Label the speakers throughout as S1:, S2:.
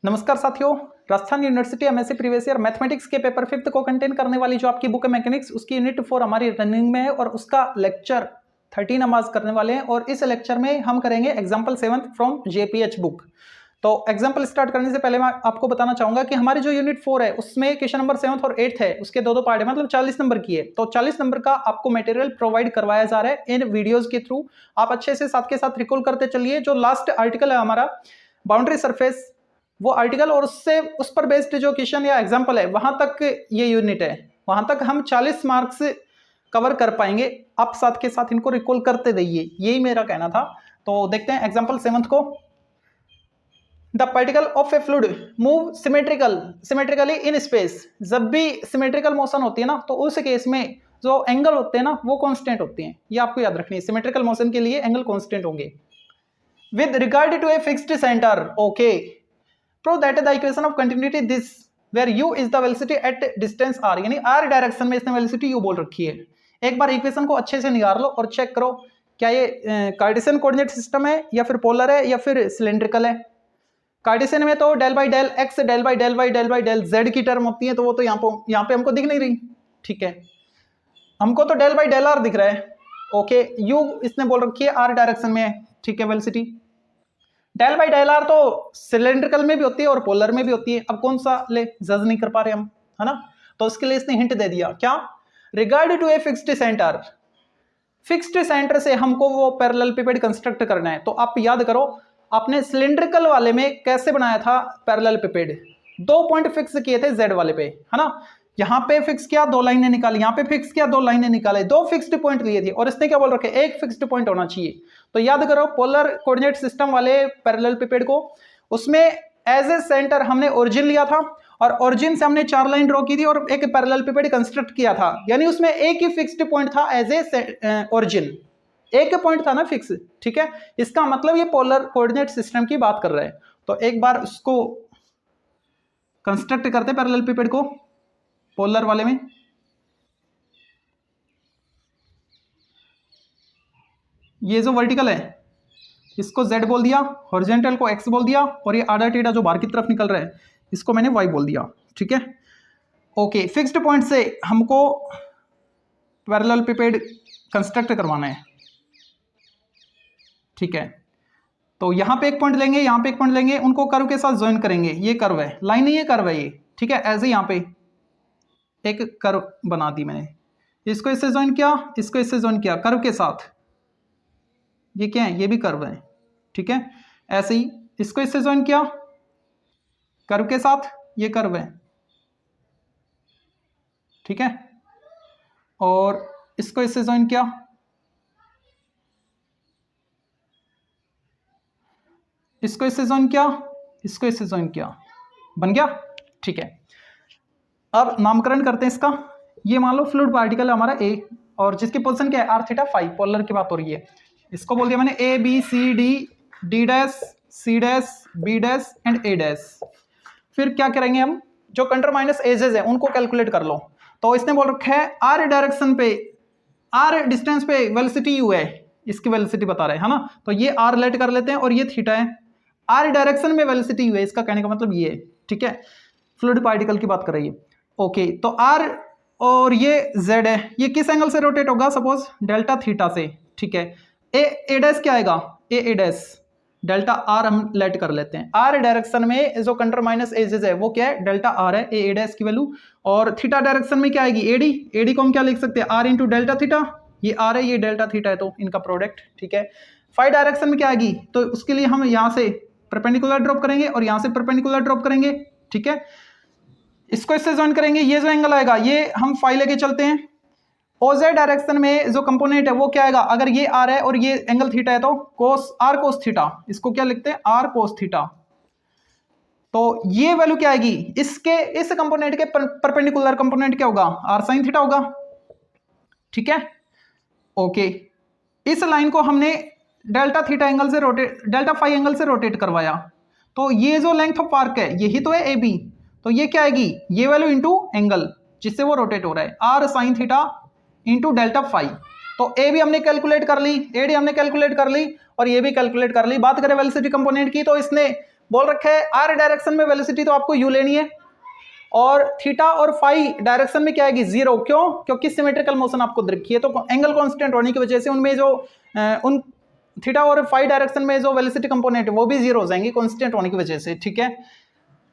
S1: नमस्कार साथियों, Rajasthan university MSc previous year mathematics के पेपर 5 को कंटेन करने वाली जो आपकी बुक है मैकेनिक्स, उसकी यूनिट 4 हमारी रनिंग में है और उसका लेक्चर 13 हम आज करने वाले हैं। और इस लेक्चर में हम करेंगे एग्जाम्पल 7 फ्रॉम जेपीएच बुक। तो एग्जाम्पल स्टार्ट करने से पहले मैं आपको बताना चाहूंगा कि हमारी जो यूनिट 4 है उसमें क्वेश्चन नंबर 7 और 8 है, उसके दो पार्ट है, मतलब 40 नंबर की है। तो 40 नंबर का आपको मटेरियल प्रोवाइड करवाया जा रहा है इन वीडियोस के थ्रू। आप अच्छे से साथ के साथ रिकॉल करते चलिए। जो लास्ट आर्टिकल है हमारा बाउंड्री सरफेस, वो आर्टिकल और उससे उस पर बेस्ड जो क्वेश्चन या एग्जांपल है वहां तक ये यूनिट है, वहां तक हम 40 मार्क्स कवर कर पाएंगे। आप साथ के साथ इनको रिकॉल करते रहिए, यही मेरा कहना था। तो देखते हैं एग्जांपल 7 को। The particle of A fluid move symmetrically in space. जब भी सिमेट्रिकल मोशन होती है ना, तो उस केस में जो एंगल होते हैं ना वो कांस्टेंट होते हैं, ये आपको याद रखनी है। सिमेट्रिकल मोशन के लिए एंगल कांस्टेंट होंगे with regard to a fixed centre. Okay, prove that the equation of continuity this where u is the velocity at distance r, यानी r डायरेक्शन में इसने वेलोसिटी u बोल रखी है। एक बार इक्वेशन को अच्छे से निकाल लो और चेक करो क्या ये कार्टेशियन कोऑर्डिनेट सिस्टम है या फिर पोलर है या फिर सिलेंड्रिकल है। कार्टेशियन में तो del by del x del by del by del by del z की टर्म होती है, तो वो तो यहाँ पे हमको दिख नहीं रही। ठीक है, हमको तो डेल बाई डेल आर दिख रहा है। ओके, u इसने बोल रखी है r डायरेक्शन में है। ठीक है, velocity del by del r तो सिलेंड्रिकल में भी होती है और पोलर में भी होती है। अब कौन सा ले जज नहीं कर पा रहे हम, है ना। तो उसके लिए इसने हिंट दे दिया, क्या, regard to a fixed centre. Fixed centre से हमको वो पैरेललेपिपेड कंस्ट्रक्ट करना है। तो आप याद करो आपने सिलेंड्रिकल वाले में कैसे बनाया था पैरेललेपिपेड, 2 पॉइंट फिक्स किए थे जेड वाले पे, है ना। यहाँ पे फिक्स किया, 2 लाइनें निकाली, यहाँ पे फिक्स किया, 2 लाइनें निकाले, 2 फिक्स्ड पॉइंट लिए थे और इसने क्या बोल रखे, एक फिक्स्ड पॉइंट होना चाहिए। तो याद करो पोलर कोऑर्डिनेट सिस्टम वाले पैरेललेपिपेड को, उसमें एज ए सेंटर हमने ओरिजिन लिया था और ओरिजिन से हमने 4 लाइन ड्रॉ की थी और एक पैरेललेपिपेड कंस्ट्रक्ट किया था, यानी उसमें एक ही फिक्स्ड पॉइंट था एज ए ओरिजिन, एक पॉइंट था ना फिक्स। ठीक है, इसका मतलब ये पोलर कोऑर्डिनेट सिस्टम की बात कर रहा है। तो एक बार उसको कंस्ट्रक्ट करते पैरेललेपिपेड को पोलर वाले में। ये जो वर्टिकल है इसको z बोल दिया, हॉरिजॉन्टल को x बोल दिया और ये आधा टेढ़ा जो बाहर की तरफ निकल रहा है इसको मैंने y बोल दिया। ठीक है, ओके, फिक्स्ड पॉइंट से हमको पैरेललेपिपेड कंस्ट्रक्ट करवाना है। ठीक है, तो यहां पे एक पॉइंट लेंगे, यहां पे एक पॉइंट लेंगे, उनको कर्व के साथ ज्वाइन करेंगे। ये कर्व है, लाइन नहीं, ये कर्व है ये। ठीक है, ऐसे यहां पे एक कर्व बना दी मैंने, इसको इससे ज्वाइन किया, इसको इससे ज्वाइन किया कर्व के साथ। ये क्या है, ये भी कर्व है। ठीक है, ऐसे ही इसको इससे ज्वाइन किया कर्व के साथ, ये कर्व है। ठीक है, और इसको इससे ज्वाइन किया, इसको इससे ज्वाइन किया, इसको इससे ज्वाइन किया, बन गया। ठीक है, अब नामकरण करते हैं इसका। ये मान लो फ्लूइड पार्टिकल है हमारा ए, और जिसकी पोजीशन क्या है आर थीटा फाई, पोलर की बात हो रही है। इसको बोल दिया मैंने A B C D, D dash C dash B dash and A dash. फिर क्या करेंगे हम, जो कंट्र माइनस एजेस है उनको कैलकुलेट कर लो। तो इसने बोल रखा है आर डायरेक्शन पे, आर डिस्टेंस पे वेलोसिटी यू है, इसकी वेलोसिटी बता रहे हैं, है ना। तो ये आर लेट कर लेते हैं और ये थीटा है। आर डायरेक्शन में वेलोसिटी यू है, इसका कहने का मतलब ये है। ठीक है, फ्लूइड पार्टिकल की बात कर रही है। ओके, तो आर और ये जेड है, ये किस एंगल से रोटेट होगा, सपोज डेल्टा थीटा से। ठीक है, ए डैश क्या आएगा, ए डैश डेल्टा आर हम लेट कर लेते हैं। आर डायरेक्शन में जो कंट्र माइनस एजेस है वो क्या है, डेल्टा आर है, ए डैश की वैल्यू। और थीटा डायरेक्शन में क्या आएगी, एडी। एडी को हम क्या लिख सकते हैं, आर इंटू डेल्टा थीटा। ये आर है, ये डेल्टा थीटा है, तो इनका प्रोडक्ट। ठीक है, फाई डायरेक्शन में क्या आएगी, तो उसके लिए हम यहाँ से परपेंडिकुलर ड्रॉप करेंगे और यहाँ से परपेंडिकुलर ड्रॉप करेंगे। ठीक है, इसको इससे ज्वाइन करेंगे, ये जो एंगल आएगा ये हम फाई लेके चलते हैं। ओजेड डायरेक्शन में जो कंपोनेंट है वो क्या आएगा, अगर ये आर है और ये एंगल थीटा है तो कोस आर कोस थीटा, इसको क्या लिखते हैं, आर कोस थीटा। तो ये वैल्यू क्या आएगी, इसके इस कंपोनेंट के परपेंडिकुलर कंपोनेंट क्या होगा, आर साइन थीटा होगा। ठीक है, ओके, इस लाइन को हमने डेल्टा थीटा एंगल से रोटेट, डेल्टा फाई एंगल से रोटेट करवाया। तो ये जो लेंथ ऑफ आर्क है यही तो है ए बी, तो ये क्या आएगी, ये वैल्यू इंटू एंगल जिससे वो रोटेट हो रहा है, r sine theta into delta phi. तो ए भी हमने कैलकुलेट कर ली, ए डी हमने कैलकुलेट कर ली और ये भी कैलकुलेट कर ली। बात करें वेलोसिटी कंपोनेंट की, तो इसने बोल रखा है आर डायरेक्शन में वेलोसिटी तो आपको यू लेनी है, और थीटा और फाई डायरेक्शन में क्या आएगी, जीरो। क्यों? क्योंकि सिमेट्रिकल मोशन आपको दे रखी है, तो एंगल कांस्टेंट होने की वजह से उनमें जो उन थीटा और फाई डायरेक्शन में जो वेलोसिटी कंपोनेंट है वो भी जीरो हो जाएंगे कांस्टेंट होने की वजह से, ठीक है।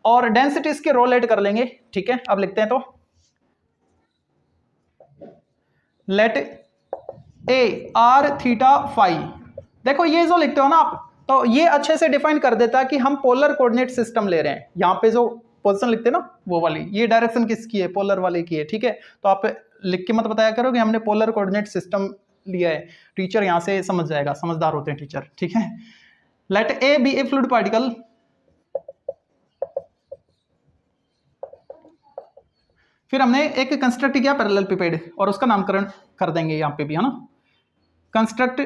S1: और डेंसिटी इसके रो लेट कर लेंगे, ठीक है। अब लिखते हैं तो let a r theta phi. देखो ये जो लिखते हो ना आप, तो ये अच्छे से डिफाइन कर देता है कि हम पोलर कोऑर्डिनेट सिस्टम ले रहे हैं। यहाँ पे जो पोजीशन लिखते हैं ना वो वाली, ये डायरेक्शन किसकी है, पोलर वाले की है, ठीक है। तो आप लिख के मत बताया करो कि हमने पोलर कोऑर्डिनेट सिस्टम लिया है, टीचर यहाँ से समझ जाएगा, समझदार होते हैं टीचर, ठीक है। Let a be a fluid particle, फिर हमने एक कंस्ट्रक्ट किया पैरेललेपिपेड, और उसका नामकरण कर देंगे यहाँ पे भी, है ना। Construct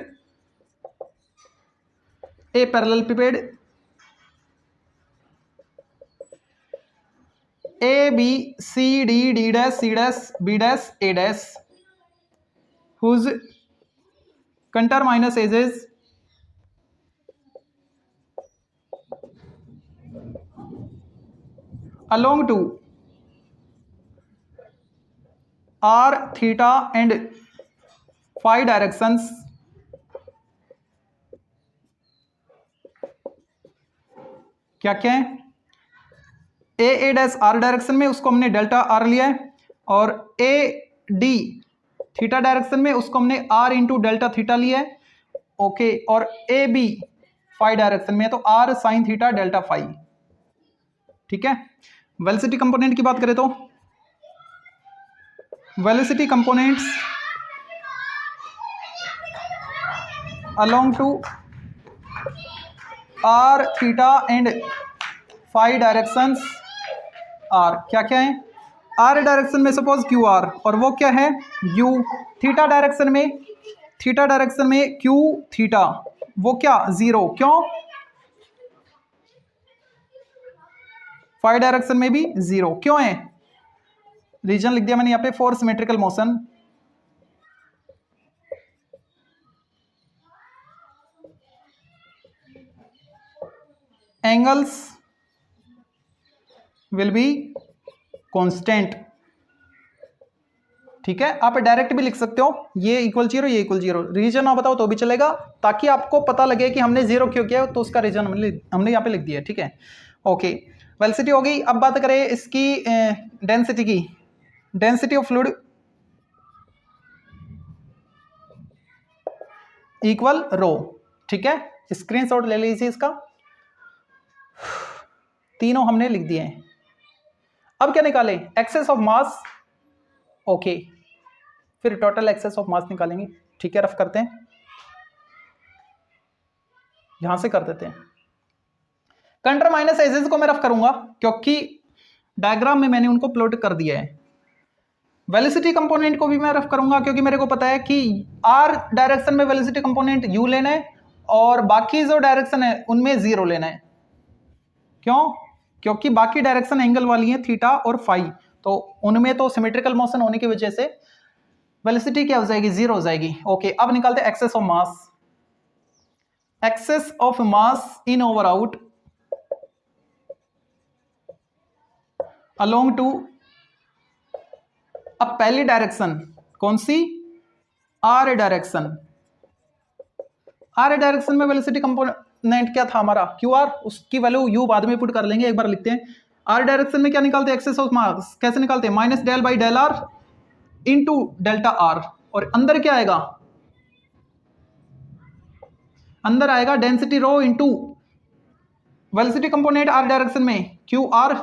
S1: a parallelepiped A B C D D dash C dash B dash A dash whose contour minus edges along to r theta and phi directions क्या क्या है, ए डैश आर डायरेक्शन में उसको हमने डेल्टा आर लिया है, और A D theta direction में उसको हमने आर इंटू डेल्टा थीटा लिया है, ओके। और ए बी फाई डायरेक्शन में तो r sine theta delta phi, ठीक है। वेलोसिटी कंपोनेंट की बात करें तो velocity components along to r theta and phi directions are, क्या क्या है, आर डायरेक्शन में सपोज क्यू आर, और वो क्या है यू। थीटा डायरेक्शन में क्यू थीटा, वो क्या जीरो, क्यों, फाई डायरेक्शन में भी जीरो, क्यों है, रीजन लिख दिया मैंने यहाँ पे, for symmetrical motion. Angles will be constant, ठीक है। आप डायरेक्ट भी लिख सकते हो, ये इक्वल जीरो, ये इक्वल जीरो, रीजन ना बताओ तो भी चलेगा, ताकि आपको पता लगे कि हमने जीरो क्यों किया, तो उसका रीजन हमने यहाँ पे लिख दिया, ठीक है। ओके, वेलोसिटी हो गई। अब बात करें इसकी डेंसिटी की, डेंसिटी ऑफ फ्लूइड इक्वल रो, ठीक है। स्क्रीनशॉट ले लीजिए इसका, तीनों हमने लिख दिए हैं। अब क्या निकाले, एक्सेस ऑफ मास, ओके, फिर टोटल एक्सेस ऑफ मास निकालेंगे, ठीक है। रफ करते हैं, यहां से कर देते हैं। कंटर माइनस एजेस को मैं रफ करूंगा क्योंकि डायग्राम में मैंने उनको प्लॉट कर दिया है। वेलोसिटी कंपोनेंट को भी मैं रफ करूंगा क्योंकि मेरे को पता है कि आर डायरेक्शन में वेलोसिटी कंपोनेंट यू लेना है, और बाकी जो डायरेक्शन है उनमें जीरो लेना है। क्यों? क्योंकि बाकी डायरेक्शन एंगल वाली है थीटा और फाई, तो उनमें तो सिमेट्रिकल मोशन होने की वजह से वेलोसिटी क्या हो जाएगी, जीरो हो जाएगी। ओके, अब निकालते हैं excess of mass. Excess of mass in over out along to, अब पहली डायरेक्शन कौन सी, आर डायरेक्शन। आर डायरेक्शन में वेलोसिटी कंपोनेंट क्या था हमारा, क्यू आर, उसकी वैल्यू यू बाद में पुट कर लेंगे, एक बार लिखते हैं। आर डायरेक्शन में क्या निकालते हैं, एक्सेस ऑफ मास कैसे निकालते हैं, minus del by del r into delta r, और अंदर क्या आएगा, अंदर आएगा density rho into velocity component r direction में q r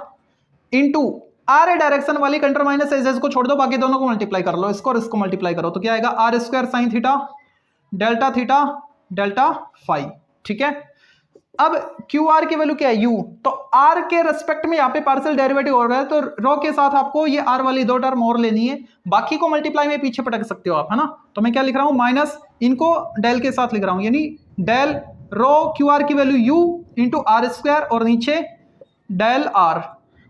S1: into r direction वाली कंटर माइनस एजेस को छोड़ दो, बाकी दोनों को मल्टीप्लाई कर लो, इसको और इसको मल्टीप्लाई करो तो क्या आएगा, r square sine theta delta phi, ठीक है। अब क्यू आर की वैल्यू क्या है, यू, तो आर के रेस्पेक्ट में यहाँ पे पार्शियल डेरिवेटिव हो रहा है, तो रो के साथ आपको ये आर वाली दो टर्म और लेनी है, बाकी को मल्टीप्लाई में पीछे पटक सकते हो आप, है ना। तो मैं क्या लिख रहा हूं, माइनस इनको डेल के साथ लिख रहा हूं, यानी डेल रो क्यू आर की value u into r square और नीचे डेल आर,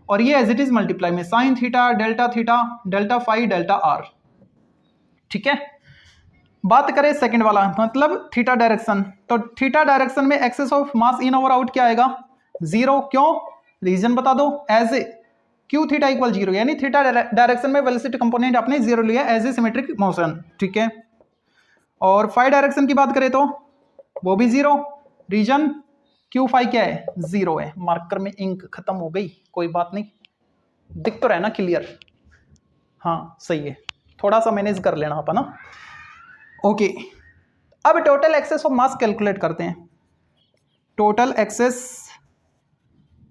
S1: और ये एज इट इज मल्टीप्लाई में sine theta delta phi delta r, ठीक है। बात करें सेकंड वाला, मतलब थीटा डायरेक्शन, तो थीटा डायरेक्शन में excess of mass in over out क्या आएगा, 0, क्यों? रीजन बता दो। As a q theta equal 0, यानी थीटा डायरेक्शन में वेलोसिटी कंपोनेंट आपने 0 लिया एज ए सिमेट्रिक मोशन, ठीक है। और फाई डायरेक्शन की बात करें तो वो भी 0, रीजन क्यू फाई क्या है? 0 है। मार्कर में इंक खत्म हो गई, कोई बात नहीं, दिख तो रहा है ना क्लियर? हाँ सही है, थोड़ा सा मैनेज कर लेना आप, है ना। ओके, अब total excess of mass calculate करते हैं। Total excess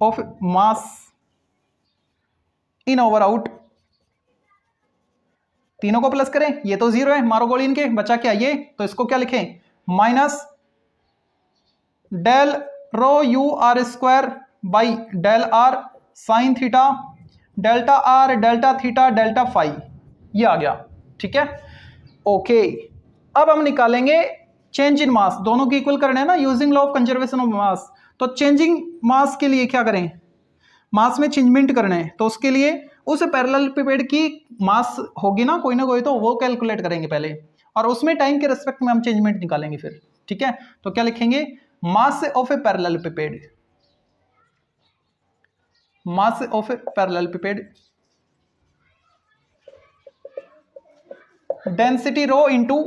S1: of mass in over out, तीनों को प्लस करें, ये तो 0 है, मारो गोली इनके, बचा क्या ये, तो इसको क्या लिखें? Minus del rho u r square by del r sine theta delta r delta theta delta phi, ये आ गया, ठीक है। ओके, अब हम निकालेंगे चेंज इन मास, दोनों की इक्वल करना है ना using law of conservation of मास। तो चेंजिंग मास के लिए क्या करें? मास में चेंजमेंट करना है, तो उसके लिए उस पैरेललेपिपेड की मास होगी ना कोई, तो वो कैलकुलेट करेंगे पहले, और उसमें टाइम के रेस्पेक्ट में हम चेंजमेंट निकालेंगे फिर, ठीक है। तो क्या लिखेंगे? Mass of a parallelepiped, mass of a parallelepiped density rho into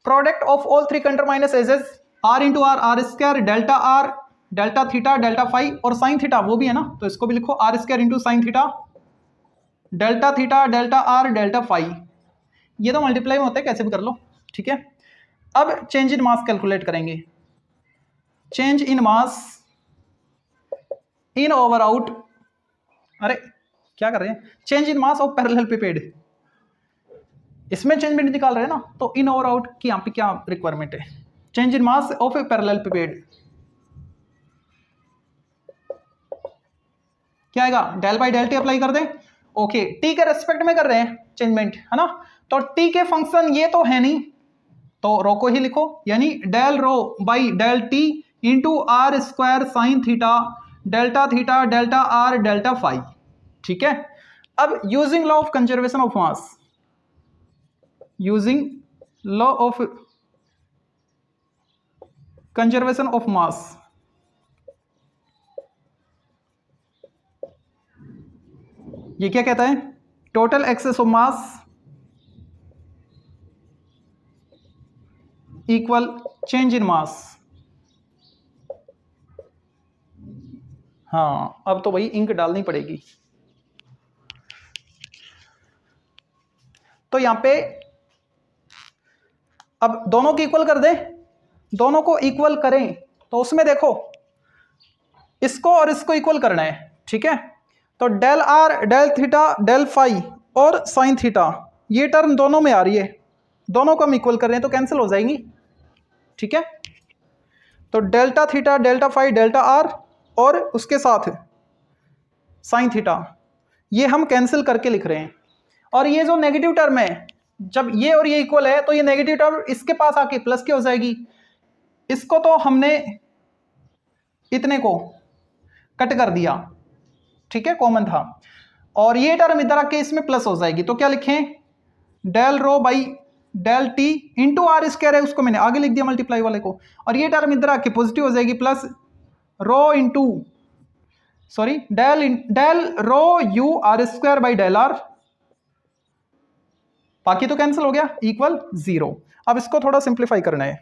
S1: product of all three contour minus axes r into r, r square delta r delta theta delta phi, और साइन थीटा वो भी है ना, तो इसको भी लिखो r square into sine theta delta theta delta r delta phi, ये तो मल्टीप्लाई में होता है, कैसे भी कर लो, ठीक है। अब चेंज इन मास कैलकुलेट करेंगे। Change in mass in over out, अरे क्या कर रहे हैं? Change in mass of parallelepiped, इसमें चेंजमेंट निकाल रहे हैं ना, तो इन ओवर आउट की यहाँ पे क्या रिक्वायरमेंट है? Change in mass of a parallelepiped क्या आएगा? Del by del t apply कर दें। ओके, टी के रेस्पेक्ट में कर रहे हैं चेंजमेंट, है ना, तो टी के फंक्शन ये तो है नहीं, तो रो को ही लिखो, यानी del rho by del t into r square sine theta delta r delta phi, ठीक है। अब using law of conservation of mass, using law of conservation of mass, ये क्या कहता है? Total excess of mass equal change in mass. हाँ, अब तो भाई इंक डालनी पड़ेगी। तो यहां पे अब दोनों को इक्वल कर दें, दोनों को इक्वल करें तो उसमें देखो इसको और इसको इक्वल करना है, ठीक है। तो del r del theta del phi और साइन थीटा, ये टर्म दोनों में आ रही है, दोनों को हम इक्वल कर रहे हैं तो कैंसिल हो जाएंगी, ठीक है। तो delta theta delta phi delta r और उसके साथ साइन थीटा, ये हम कैंसिल करके लिख रहे हैं। और ये जो नेगेटिव टर्म है, जब ये और ये इक्वल है तो ये नेगेटिव टर्म इसके पास आके प्लस की हो जाएगी, इसको तो हमने इतने को कट कर दिया, ठीक है, कॉमन था, और ये टर्म इधर आके इसमें प्लस हो जाएगी, तो क्या लिखें? Del rho by del t into r square है, उसको मैंने आगे लिख दिया मल्टीप्लाई वाले को, और ये टर्म इधर आके पॉजिटिव हो जाएगी, plus rho into sorry del rho u r square by del r, बाकी तो कैंसिल हो गया, इक्वल 0। अब इसको थोड़ा सिंप्लीफाई करना है,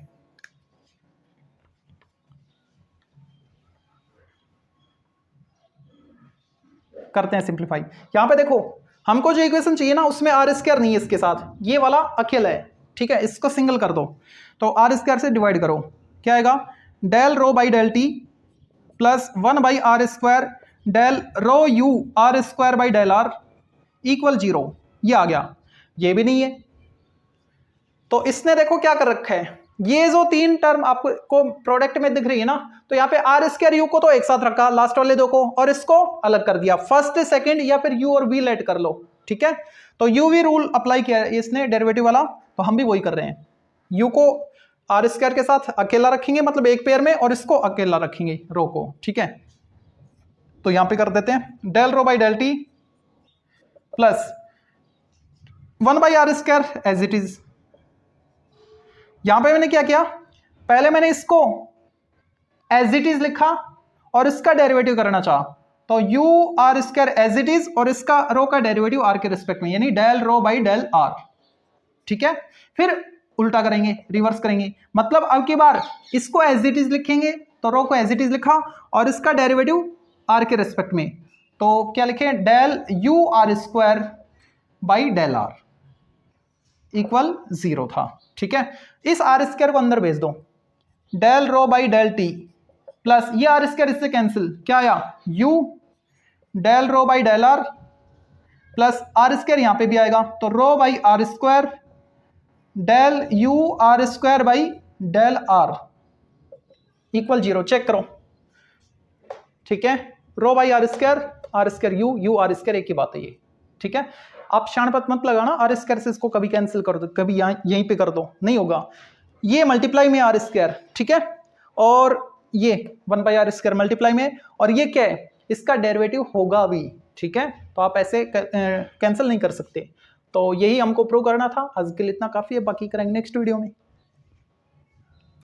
S1: करते हैं सिंप्लीफाई। यहां पे देखो हमको जो इक्वेशन चाहिए ना उसमें आर स्क्वायर नहीं है इसके साथ, ये वाला अकेला है, ठीक है, इसको सिंगल कर दो, तो आर स्क्वायर से डिवाइड करो, क्या आएगा? Del rho by del t plus 1 by r square del rho u r square by del r equal 0, ये आ गया, ये भी नहीं है, तो इसने देखो क्या कर रखा है, ये जो तीन टर्म आपको प्रोडक्ट में दिख रही है ना, तो यहाँ पे आर स्क्वायर यू को तो एक साथ रखा लास्ट वाले दो को, और इसको अलग कर दिया, फर्स्ट सेकंड या फिर यू और वी लेट कर लो, ठीक है। तो यू वी रूल अप्लाई किया है इसने डेरिवेटिव वाला, तो हम भी वही कर रहे हैं, यू को आर स्क्वायर के साथ अकेला रखेंगे मतलब एक पेयर में, और इसको अकेला रखेंगे रो को, ठीक है। तो यहां पे कर देते हैं del rho by del t plus 1 by r square as it is. यहां पे मैंने क्या किया, पहले मैंने इसको एज इट इज लिखा और इसका डेरिवेटिव करना चाह तो u r square as it is और इसका रो का डेरिवेटिव आर के रिस्पेक्ट में, यानी del rho by del r. ठीक है, फिर उल्टा करेंगे, रिवर्स करेंगे, मतलब अब की बार इसको एज इट इज लिखेंगे तो रो को एज इट इज लिखा और इसका डेरिवेटिव आर के रिस्पेक्ट में, तो क्या लिखें, del u r square by del r equal 0 था। ठीक है, इस आर स्क्वायर को अंदर भेज दो, del rho by del t plus ये आर स्क्वायर इससे कैंसिल, क्या आया u del rho by del r plus r square यहां पे भी आएगा तो rho by r square del u r square by del r equal 0। Check करो। ठीक है, rho by r square u r square एक ही बात है ये। ठीक है, आप शानपत मत लगाना, आर स्क्वायर से इसको कभी कैंसिल कर दो, कभी यहीं पे कर दो, नहीं होगा, ये मल्टीप्लाई में आर स्क्वायर। ठीक है, और ये 1 बाई आर स्क्वायर मल्टीप्लाई में, और ये क्या है, इसका डेरिवेटिव होगा भी। ठीक है, तो आप ऐसे कैंसिल नहीं कर सकते। तो यही हमको प्रूव करना था, आज के लिए इतना काफी है, बाकी करेंगे नेक्स्ट वीडियो में।